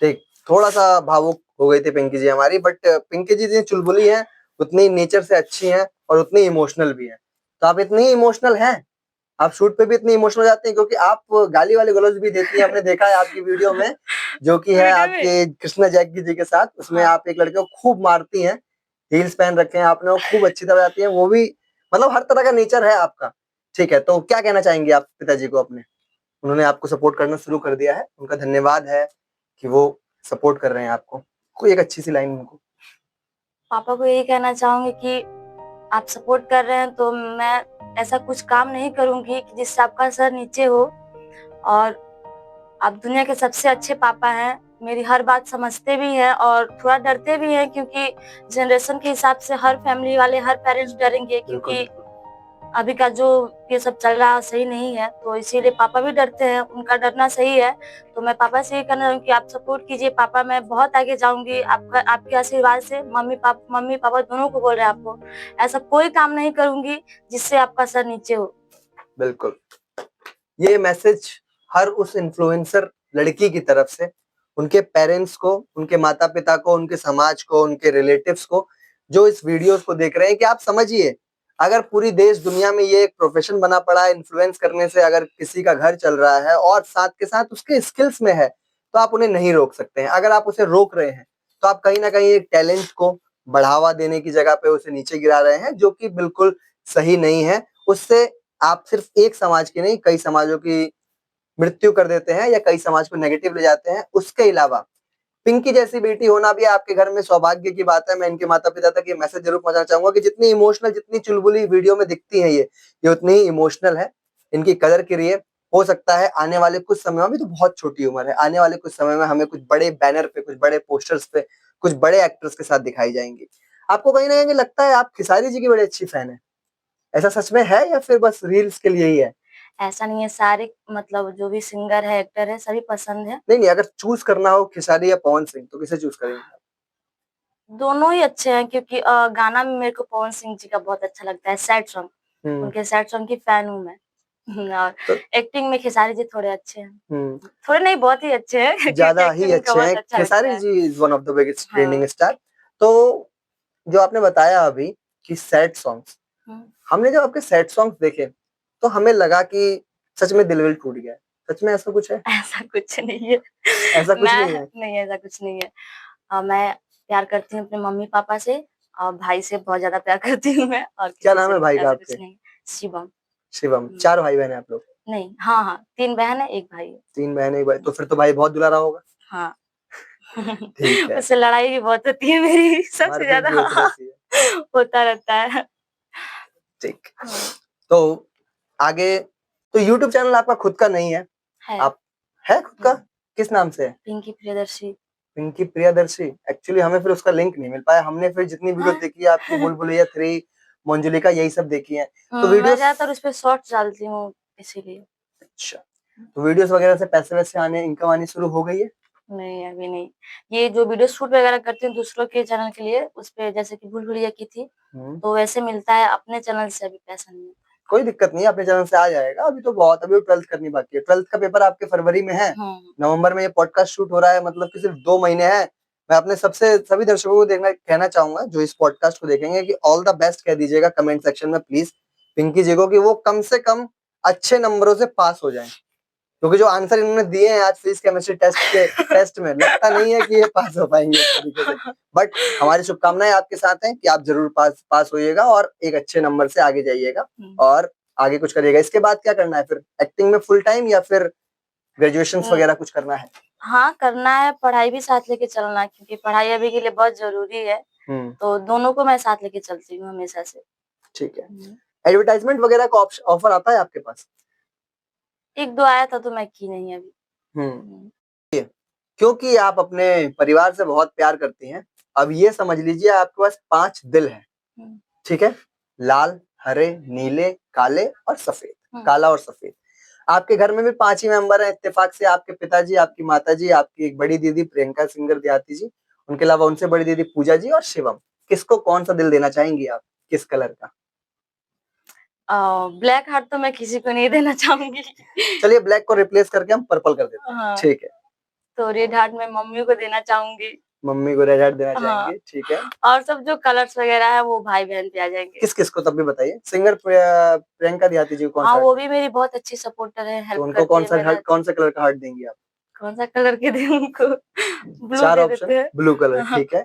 ठीक, थोड़ा सा भावुक हो गई थी पिंकी जी हमारी, बट पिंकी जी जितनी चुलबुली हैं उतनी नेचर से अच्छी हैं और उतनी इमोशनल भी हैं। तो आप इतनी इमोशनल हैं, आप शूट पे भी इतनी इमोशनल हो जाती हैं, क्योंकि आप गाली वाले गलौज भी देती हैं, हमने देखा है आपकी वीडियो में, जो कि है आपके कृष्णा जैकी जी के साथ। उसमें आप एक लड़के को खूब मारती हैं, हील्स पहन रखे हैं आपने, वो खूब अच्छी तरह जाती हैं, वो भी मतलब हर तरह का नेचर है आपका। ठीक है, तो क्या कहना चाहेंगे आप पिताजी को अपने? उन्होंने आपको सपोर्ट करना शुरू कर दिया है, उनका धन्यवाद है कि वो सपोर्ट कर रहे हैं आपको। कोई एक अच्छी सी लाइन उनको। पापा को यही कहना चाहूंगी कि आप सपोर्ट कर रहे हैं तो मैं ऐसा कुछ काम नहीं करूंगी कि जिससे आपका सर नीचे हो, और आप दुनिया के सबसे अच्छे पापा हैं। मेरी हर बात समझते भी हैं और थोड़ा डरते भी हैं, क्योंकि जनरेशन के हिसाब से हर फैमिली वाले, हर पेरेंट्स डरेंगे, क्योंकि अभी का जो ये सब चल रहा है सही नहीं है, तो इसीलिए पापा भी डरते हैं, उनका डरना सही है। तो मैं पापा से ये कहना चाहूंगी कि आप सपोर्ट कीजिए पापा, मैं बहुत आगे जाऊंगी आपके आशीर्वाद से। मम्मी पापा दोनों को बोल रहे हैं आपको, ऐसा कोई काम नहीं करूंगी जिससे आपका सर नीचे हो। बिल्कुल, ये मैसेज हर उस इन्फ्लुएंसर लड़की की तरफ से उनके पेरेंट्स को, उनके माता पिता को, उनके समाज को, उनके रिलेटिव्स को, जो इस वीडियोस को देख रहे हैं, कि आप समझिए, अगर पूरी देश दुनिया में ये एक प्रोफेशन बना पड़ा है इन्फ्लुएंस करने से, अगर किसी का घर चल रहा है और साथ के साथ उसके स्किल्स में है, तो आप उन्हें नहीं रोक सकते हैं। अगर आप उसे रोक रहे हैं तो आप कहीं ना कहीं एक टैलेंट को बढ़ावा देने की जगह पे उसे नीचे गिरा रहे हैं, जो कि बिल्कुल सही नहीं है। उससे आप सिर्फ एक समाज की नहीं, कई समाजों की मृत्यु कर देते हैं या कई समाज को नेगेटिव ले जाते हैं। उसके अलावा पिंकी जैसी बेटी होना भी आपके घर में सौभाग्य की बात है। मैं इनके माता पिता तक ये मैसेज जरूर पहुंचाना चाहूंगा कि जितनी इमोशनल, जितनी चुलबुली वीडियो में दिखती है ये उतनी ही इमोशनल है। इनकी कदर करिए। हो सकता है आने वाले कुछ समय में, अभी तो बहुत छोटी उम्र है, आने वाले कुछ समय में हमें कुछ बड़े बैनर पे, कुछ बड़े पोस्टर्स पे, कुछ बड़े एक्टर्स के साथ दिखाई जाएंगी। आपको कहीं ना कहीं लगता है आप खेसारी जी की बड़ी अच्छी फैन है, ऐसा सच में है या फिर बस रील्स के लिए ही है? ऐसा नहीं है, सारे मतलब जो भी सिंगर है, एक्टर है, सभी पसंद है। नहीं, अगर चूज करना हो खेसारी या पवन सिंह तो किसे चूज करेंगे? दोनों ही अच्छे हैं क्योंकि गाना में मेरे को पवन सिंह जी का बहुत अच्छा लगता है, सैड सॉन्ग। उनके सैड सॉन्ग की फैन हूँ मैं। और तो एक्टिंग में खेसारी जी थोड़े अच्छे हैं। हम्म थोड़े नहीं, बहुत ही अच्छे हैं क्योंकि ज्यादा ही एक्टिंग उनका अच्छे बहुत हैं। अच्छा लगता खेसारी है। जी is one of the biggest हाँ। Trending star. तो जो आपने बताया अभी कि सैड सॉन्ग्स, हमने जब आपके सैड सॉन्ग्स देखे तो हमें लगा कि सच में दिल विल टूट गया है। सच में ऐसा कुछ है? ऐसा कुछ नहीं है। ऐसा कुछ नहीं है? नहीं, ऐसा कुछ नहीं है। मैं प्यार करती हूँ अपने मम्मी पापा से और भाई से बहुत ज्यादा प्यार करती हूँ मैं, और क्या किसी नाम से है भाई का ऐसा आपके? कुछ नहीं। शिवम। शिवम। 4 भाई बहन है आप लोग? नहीं, हाँ हाँ, 3 बहन है, 1 भाई है। 3 बहन 1 भाई, तो फिर तो भाई बहुत दुलारा होगा। हाँ। ठीक है। उससे लड़ाई भी बहुत होती है मेरी, सबसे मारपीट ज्यादा। भी होती रहती है। होता रहता है। ठीक। तो आगे, तो यूट्यूब चैनल आपका खुद का नहीं है? है। आप है खुद का? किस नाम से है? पिंकी प्रियदर्शी। पिंकी प्रियदर्शी। एक्चुअली हमें फिर उसका लिंक नहीं मिल पाया। हमने फिर जितनी वीडियो देखी है आपकी, बुलबुलैया 3, मंजुलिका, यही सब देखी है। तो मैं वीडियोस, ज्यादातर उस पे शॉर्ट्स डालती हूँ इसीलिए। अच्छा, तो वीडियोस वगैरह से पैसे वैसे आने, इनकम आनी शुरू हो गई है? नहीं, अभी नहीं। ये जो वीडियो शूट वगैरह करती हूँ दूसरों के चैनल के लिए, उस पे जैसे कि भूल-भुलैया की थी, तो वैसे मिलता है। अपने चैनल से अभी पैसा नहीं मिलता। कोई दिक्कत नहीं है, अपने चैनल से आ जाएगा। अभी तो बहुत, अभी 12th करनी बाकी है। 12th का पेपर आपके फरवरी में है, नवंबर में ये पॉडकास्ट शूट हो रहा है, मतलब कि सिर्फ 2 महीने हैं। मैं अपने सभी दर्शकों को कहना चाहूंगा जो इस पॉडकास्ट को देखेंगे कि ऑल द बेस्ट कह दीजिएगा कमेंट सेक्शन में प्लीज पिंकी जी को, कि वो कम से कम अच्छे नंबरों से पास हो जाएं। क्योंकि जो आंसर इन्होंने दिए हैं आज फिजिक्स केमिस्ट्री टेस्ट में, लगता नहीं है कि ये पास हो पाएंगे इस तरीके से। बट हमारी शुभकामनाएं आपके साथ हैं कि आप जरूर पास होइएगा और एक अच्छे नंबर से आगे जाइएगा और आगे कुछ करिएगा। इसके बाद क्या करना है फिर? एक्टिंग में फुल टाइम या फिर ग्रेजुएशन वगैरह कुछ करना है? हाँ, करना है। पढ़ाई भी साथ लेके चलना है क्योंकि पढ़ाई अभी के लिए बहुत जरूरी है। तो दोनों को मैं साथ लेके चलती हूँ हमेशा से। ठीक है। एडवर्टाइजमेंट वगैरह का ऑफर आता है आपके पास? 1-2 आया था तो मैं की नहीं अभी। क्योंकि आप अपने परिवार से बहुत प्यार करती हैं, अब ये समझ लीजिए आपके पास 5 दिल हैं। ठीक है? लाल, हरे, नीले, काले और सफेद। काला और सफेद। आपके घर में भी 5 ही मेंबर हैं इत्तेफाक से, आपके पिताजी, आपकी माताजी, आपकी एक बड़ी दीदी प्रियंका सिंगर देहाती जी, उनके अलावा उनसे बड़ी दीदी पूजा जी और शिवम। किसको कौन सा दिल देना चाहेंगी आप? किस कलर का? ब्लैक हार्ट तो मैं किसी को नहीं देना चाहूंगी। चलिए ब्लैक को रिप्लेस करके हम पर्पल कर देते हैं। ठीक है। तो रेड हार्ट मैं मम्मी को देना चाहूंगी। मम्मी को रेड हार्ट देना चाहेंगे। ठीक है। और सब जो कलर्स वगैरह है वो भाई बहन पे आ जाएंगे। किस को तब भी बताइए। सिंगर प्रियंका देहाती जी को कौन सा? वो भी मेरी बहुत अच्छी सपोर्टर है, हेल्प तो उनको कौन सा कलर का हार्ट देंगी आप? कौन सा कलर के दें उनको? ब्लू 4 दे ऑप्शन। देते हैं। Blue colour. ठीक है।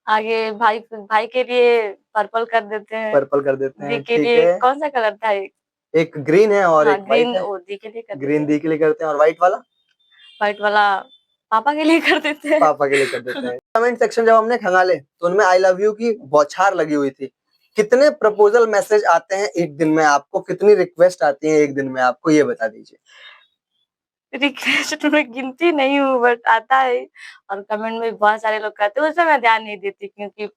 आगे भाई के लिए पर्पल कर देते हैं। पर्पल कर देते हैं। दी के ठीक लिए है। कौन सा कलर था? एक ग्रीन है और एक व्हाइट है। दी के लिए कर देते ग्रीन दी के लिए करते हैं और व्हाइट वाला पापा के लिए कर देते हैं। पापा के लिए कर देते हैं। कमेंट सेक्शन जब हमने खंगाले तो उनमें आई लव यू की बौछार लगी हुई थी। कितने प्रपोजल मैसेज आते हैं एक दिन में आपको? कितनी रिक्वेस्ट आती है एक दिन में आपको, ये बता दीजिए। रिक्वेस्ट में गिनती नहीं हूँ, बट आता है और कमेंट में बहुत सारे लोग करते हैं, उसमें मैं ध्यान नहीं देती क्योंकि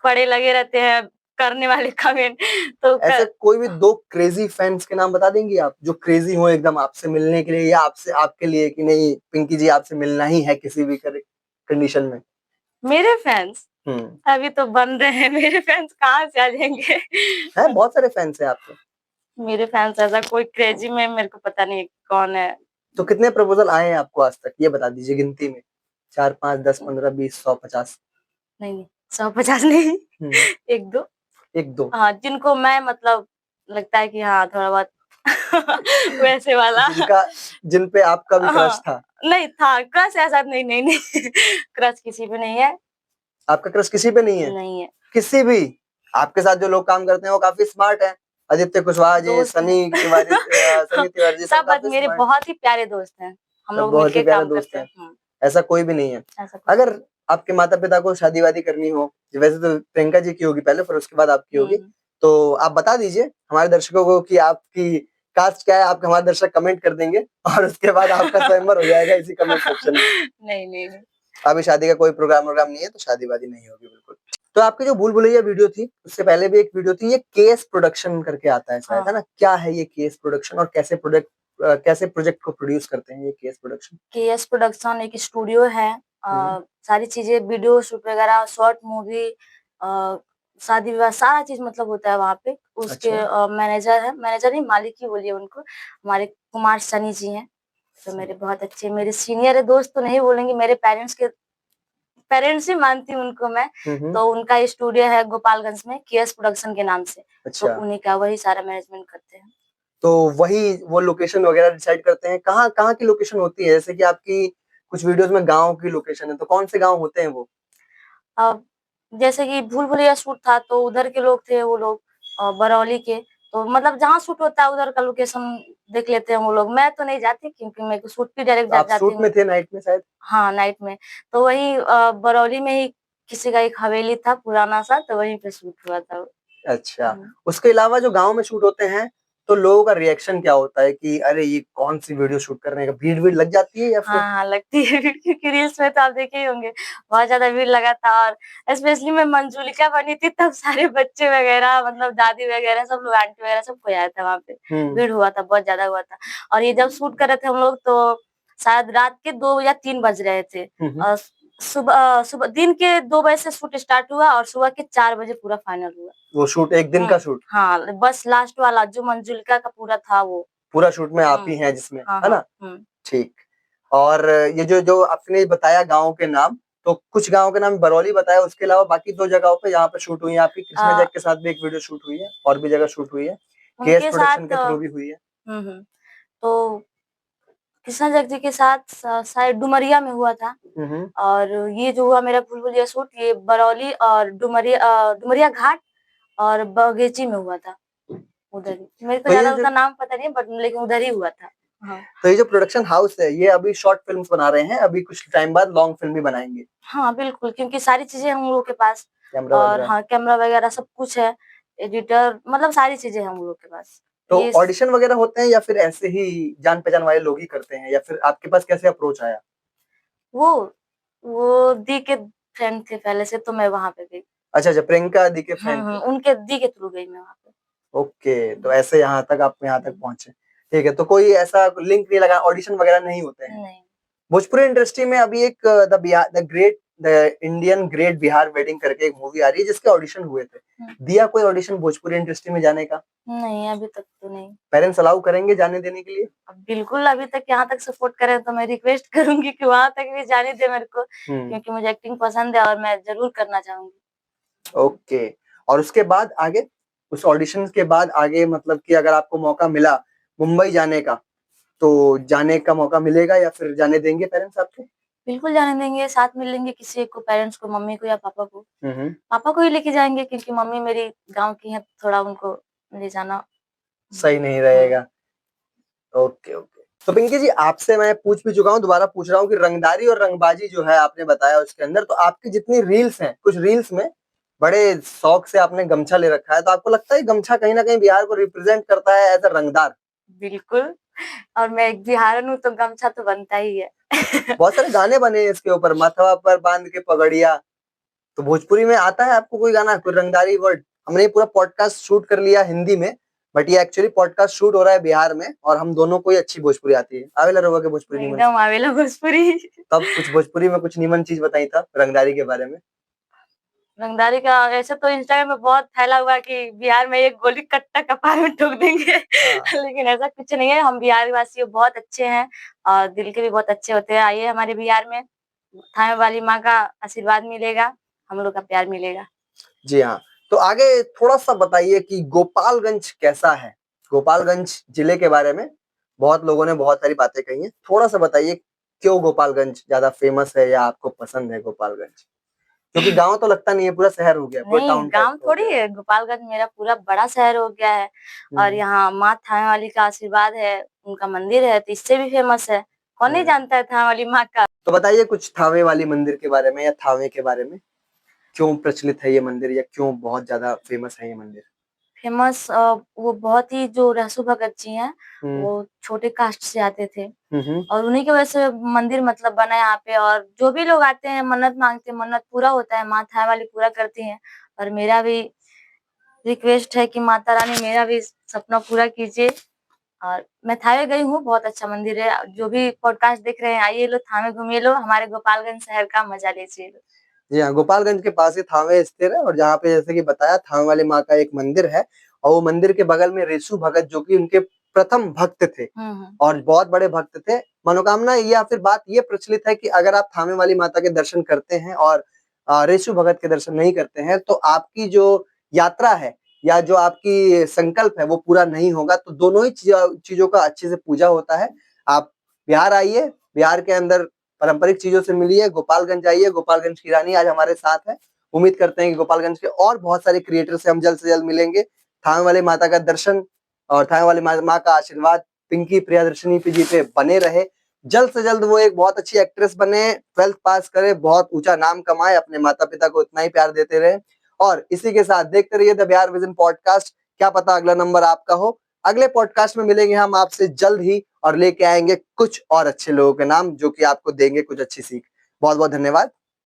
पड़े लगे रहते हैं करने वाले कमेंट। तो ऐसे कोई भी 2 क्रेजी फैंस के नाम बता देंगी आप, जो क्रेजी हो एकदम आपसे मिलने के लिए या आपसे आपके लिए कि नहीं पिंकी जी आपसे मिलना ही है किसी भी कंडीशन में? मेरे फैंस अभी तो बन रहे हैं, मेरे फैंस कहाँ से आ जाएंगे? है बहुत सारे फैंस हैं आपके। मेरे फैंस ऐसा कोई क्रेजी में मेरे को पता नहीं कौन है। तो कितने प्रपोजल आए हैं आपको आज तक, ये बता दीजिए गिनती में। 4, 5, 10, 15, 20, 100, 50? नहीं, 150 नहीं। 1-2। 1-2। हाँ, जिनको मैं मतलब लगता है कि हाँ थोड़ा बहुत वैसे वाला। जिन पे आपका भी क्रश था? नहीं था क्रश, ऐसा नहीं क्रश किसी पे नहीं है। आपका क्रश किसी पे नहीं है? नहीं है। किसी भी? आपके साथ जो लोग काम करते हैं वो काफी स्मार्ट हैं, आदित्य कुशवाहा जी, सनी तिवारी जी सब मेरे बहुत ही प्यारे दोस्त हैं। हम लोग मिलके काम करते हैं। ऐसा कोई भी नहीं है। ऐसा कुछ अगर आपके माता पिता को शादी वादी करनी हो, वैसे तो प्रियंका जी की होगी पहले, फिर उसके बाद आपकी होगी, हम्म, तो आप बता दीजिए हमारे दर्शकों को कि आपकी कास्ट क्या है। आपके हमारे दर्शक कमेंट कर देंगे और उसके बाद आपका स्वयंवर हो जाएगा इसी कमेंट सेक्शन में। नहीं नहीं नहीं। अभी शादी का कोई प्रोग्राम नहीं है, तो शादी वादी नहीं होगी बिल्कुल। तो आपकी जो भूल भुलैया वीडियो थी, उससे पहले भी एक वीडियो थी, ये केएस प्रोडक्शन करके आता है शायद, हाँ। है ना? क्या है ये केएस प्रोडक्शन और कैसे प्रोजेक्ट को प्रोड्यूस करते हैं ये केएस प्रोडक्शन? केएस प्रोडक्शन एक स्टूडियो है। हम्म, सारी चीजें वीडियो शूट वगैरह, शॉर्ट मूवी, शादी विवाह सारा चीज मतलब होता है वहाँ पे। उसके अच्छा। मैनेजर है, मैनेजर नहीं मालिक ही बोलिए उनको, हमारे कुमार सनी जी हैं। तो मेरे बहुत अच्छे, मेरे सीनियर है, दोस्त तो नहीं बोलेंगे, मेरे पेरेंट्स ही मानती हूँ उनको मैं। हम्म, तो उनका स्टूडियो है गोपालगंज में, केएस प्रोडक्शन के नाम से। तो अच्छा। उन्हीं का वही सारा मैनेजमेंट करते हैं। तो वही वो लोकेशन वगैरह डिसाइड करते हैं, कहाँ कहाँ की लोकेशन होती है? जैसे कि आपकी कुछ वीडियोस में गाँव की लोकेशन है, तो कौन से गाँव होते हैं वो? अब जैसे कि भूल भुलैया शूट था तो उधर के लोग थे वो लोग, बरौली के। तो मतलब जहाँ शूट होता है उधर का लोकेशन देख लेते हैं वो लोग। मैं तो नहीं जाती क्योंकि मैं तो शूट पे डायरेक्ट आप जाती शूट में हूँ। थे नाइट में शायद? हाँ, नाइट में। तो वही बरौली में ही किसी का एक हवेली था पुराना सा, तो वहीं पे शूट हुआ था। अच्छा, उसके अलावा जो गाँव में शूट होते हैं, तो लोगों का रिएक्शन क्या होता है कि अरे ये कौन सी वीडियो शूट कर रहे हैं? भीड़-वीड़ लग जाती है या फिर? हाँ, हाँ, लगती है भीड़, क्योंकि रील्स में तो आप देखे ही होंगे, बहुत ज़्यादा भीड़ लगा था। और स्पेशली मैं मंजूलिका बनी थी तब सारे बच्चे वगैरह, मतलब दादी वगैरह सब लोग, आंटी वगैरह सब कोई आया था वहाँ पे। हुँ, भीड़ हुआ था, बहुत ज़्यादा हुआ था। और ये जब शूट कर रहे थे हम लोग तो शायद रात के 2 या 3 बज रहे थे। हुँ, हुँ। सुबह दिन के 2 बजे से शूट स्टार्ट हुआ और सुबह के 4 बजे पूरा फाइनल हुआ। वो शूट एक दिन का शूट? हाँ, बस लास्ट वाला जो मंजुलिका का पूरा था वो। पूरा शूट में आप ही हुँ। हैं जिसमें, हाँ, है हाँ। ना? ठीक। और ये जो जो आपने बताया गाँव के नाम, तो कुछ गाँव के नाम बरौली बताया, उसके अलावा बाकी 2 जगहों पे जहाँ पे शूट हुई है आपकी, कृष्णा अ, जैक के साथ भी एक वीडियो शूट हुई है और भी जगह शूट हुई है, केएस उनके प्रोडक्शन साथ के थ्रू भी हुई है। हुँ, हुँ। तो कृष्णा जैक जी के साथ शायद डुमरिया में हुआ था। हुँ, हुँ। और ये जो हुआ मेरा भूल भुलैया शूट, ये बरौली और डुमरिया घाट और बगेची में हुआ था, उधर ही। मेरे को तो ये ज़्यादा जो उतना नाम पता नहीं है बट लेकिन उधर ही हुआ था। हाँ। तो ये जो प्रोडक्शन हाउस है, ये अभी शॉर्ट फ़िल्म्स बना रहे हैं, अभी कुछ टाइम बाद लॉन्ग फ़िल्म भी बनाएँगे, हाँ, बिल्कुल, क्योंकि सारी चीज़ें हम लोगों के पास। कैमरा और वगैरह। हाँ, कैमरा वगैरह सब कुछ है, एडिटर मतलब सारी चीज़ें हैं हम लोगों के पास। तो ये ऑडिशन वगैरह होते हैं या फिर ऐसे ही जान-पहचान वाले लोग ही करते हैं या फिर आपके पास कैसे अप्रोच आया? वो वो दी के फ्रेंड थे पहले से, तो मैं वहाँ पे गई। अच्छा, अच्छा, प्रियंका दी के फ्रेंड थे। उनके दी के थ्रू गई मैं वहाँ पे। ओके, तो ऐसे आप यहाँ तक पहुँचे। ठीक है, तो कोई ऐसा लिंक नहीं लगा, ऑडिशन वगैरह नहीं होते हैं। नहीं। भोजपुरी इंडस्ट्री में अभी एक the Indian great Bihar wedding करके एक मूवी आ रही है जिसके ऑडिशन हुए थे। हुँ। दिया कोई ऑडिशन भोजपुरी इंडस्ट्री में जाने का? नहीं, अभी तक तो नहीं। पेरेंट्स अलाउ करेंगे जाने देने के लिए? अब बिल्कुल अभी तक यहाँ तक सपोर्ट कर रहे हैं तो मैं रिक्वेस्ट करूँगी कि वहाँ तक भी जाने दें मेरे को, हुँ, क्योंकि मुझे एक्टिंग पसंद है और मैं ज़रूर करना चाहूँगी। ओके। और उसके बाद आगे? उस ऑडिशन के बाद आगे मतलब कि अगर आपको मौका मिला मुंबई जाने का, तो जाने का मौका मिलेगा या फिर जाने देंगे पेरेंट्स आपके? बिल्कुल जाने देंगे, साथ में लेंगे किसी एक को, पेरेंट्स को, मम्मी को या पापा को। हुँ, हुँ। पापा को ही लेके जाएँगे क्योंकि मम्मी मेरी गाँव की हैं, थोड़ा उनको ले जाना। सही नहीं हुँ। रहेगा। Okay, okay. तो पिंकी जी आपसे मैं पूछ भी चुका हूँ, दोबारा पूछ रहा हूँ कि रंगदारी और रंगबाजी जो है आपने बताया उसके अंदर, तो आपकी जितनी रील्स हैं, कुछ रील्स में बड़े शौक से आपने गमछा ले रखा है, तो आपको लगता है गमछा कहीं न कहीं बिहार को रिप्रेज़ेंट करता है एज़ अ रंगदार? बिल्कुल। और मैं एक बिहारन हूँ तो गमछा तो बनता ही है। बहुत सारे गाने बने हैं इसके ऊपर, माथवा पर बाँध के पगड़िया, तो भोजपुरी में आता है आपको कोई गाना, कोई रंगदारी वर्ड? हमने ये पूरा पॉडकास्ट शूट कर लिया हिंदी में, बट ये एक्चुअली पॉडकास्ट शूट हो रहा है बिहार में और हम दोनों को ही अच्छी भोजपुरी आती है। आवेला रउआ के भोजपुरी निमन से? एकदम आवेला भोजपुरी। तब कुछ भोजपुरी में कुछ नीमन चीज़ बताई था रंगदारी के बारे में? रंगदारी का ऐसे तो इंस्टाग्राम में बहुत फैला हुआ है कि बिहार में एक गोली कट्टा कपार में ठोक देंगे। हाँ। लेकिन ऐसा कुछ नहीं है, हम बिहार वासी बहुत अच्छे हैं और दिल के भी बहुत अच्छे होते हैं। आइए हमारे बिहार में, थामे वाली माँ का आशीर्वाद मिलेगा, हम लोग का प्यार मिलेगा। जी हाँ, तो आगे थोड़ा-सा बताइए कि गोपालगंज कैसा है? गोपालगंज जिले के बारे में बहुत लोगों ने बहुत सारी बातें कही हैं, थोड़ा-सा बताइए क्यों गोपालगंज ज़्यादा फ़ेमस है या आपको पसंद है गोपालगंज? क्योंकि गाँव तो लगता नहीं है, पूरा शहर हो गया, पूरा नहीं, टाउन टाइप गाँव का हो थोड़ी गया। है, गोपालगंज मेरा पूरा बड़ा शहर हो गया है। और हुँ, यहाँ माँ थाने वाली का आशीर्वाद है, उनका मंदिर है तो इससे भी फेमस है। कौन नहीं जानता है थावे वाली माँ का। तो बताइए कुछ थावे वाली मंदिर के बारे में या थावे के बारे में, क्यों प्रचलित है ये मंदिर या क्यों बहुत ज्यादा फेमस है ये मंदिर? फेमस वो बहुत ही जो रहसु भगत जी हैं वो छोटे कास्ट से आते थे और उन्हीं की वजह से मंदिर मतलब बना यहाँ पे। और जो भी लोग आते हैं मन्नत मांगते हैं, मन्नत पूरा होता है, माँ थावे वाली पूरा करती हैं। और मेरा भी रिक्वेस्ट है कि माता रानी मेरा भी सपना पूरा कीजिए। और मैं थावे गई हूँ, बहुत अच्छा मंदिर है। जो भी पॉडकास्ट देख रहे हैं आइए लो थावे घूमिए लो, हमारे गोपालगंज शहर का मजा लीजिए लो। जी हाँ, गोपालगंज के पास ही थावे स्थित है और जहाँ पे जैसे कि बताया थावे वाली माँ का एक मंदिर है और वो मंदिर के बगल में रेसु भगत जो कि उनके प्रथम भक्त थे और बहुत बड़े भक्त थे। मनोकामना या फिर बात ये प्रचलित है कि अगर आप थावे वाली माता के दर्शन करते हैं और रेसु भगत के दर्शन नहीं करते हैं तो आपकी जो यात्रा है या जो आपकी संकल्प है वो पूरा नहीं होगा। तो दोनों ही चीजों का अच्छे से पूजा होता है। आप बिहार आइए, बिहार के अंदर पारंपरिक चीजों से मिलिए, गोपालगंज आइए। गोपालगंज की रानी आज हमारे साथ है। उम्मीद करते हैं कि गोपालगंज के और बहुत सारे क्रिएटर से हम जल्द से जल्द मिलेंगे। थावे वाली माता का दर्शन और थावे वाली माँ का आशीर्वाद पिंकी प्रियदर्शनी जी पे बने रहे। जल्द से जल्द वो एक बहुत अच्छी एक्ट्रेस बने, 12th पास करे, बहुत ऊंचा नाम कमाए, अपने माता पिता को इतना ही प्यार देते रहे। और इसी के साथ देखते रहिए द बिहार विजन पॉडकास्ट। क्या पता अगला नंबर आपका हो। अगले पॉडकास्ट में मिलेंगे हम आपसे जल्द ही और लेके आएंगे कुछ और अच्छे लोगों के नाम जो कि आपको देंगे कुछ अच्छी सीख। बहुत बहुत धन्यवाद।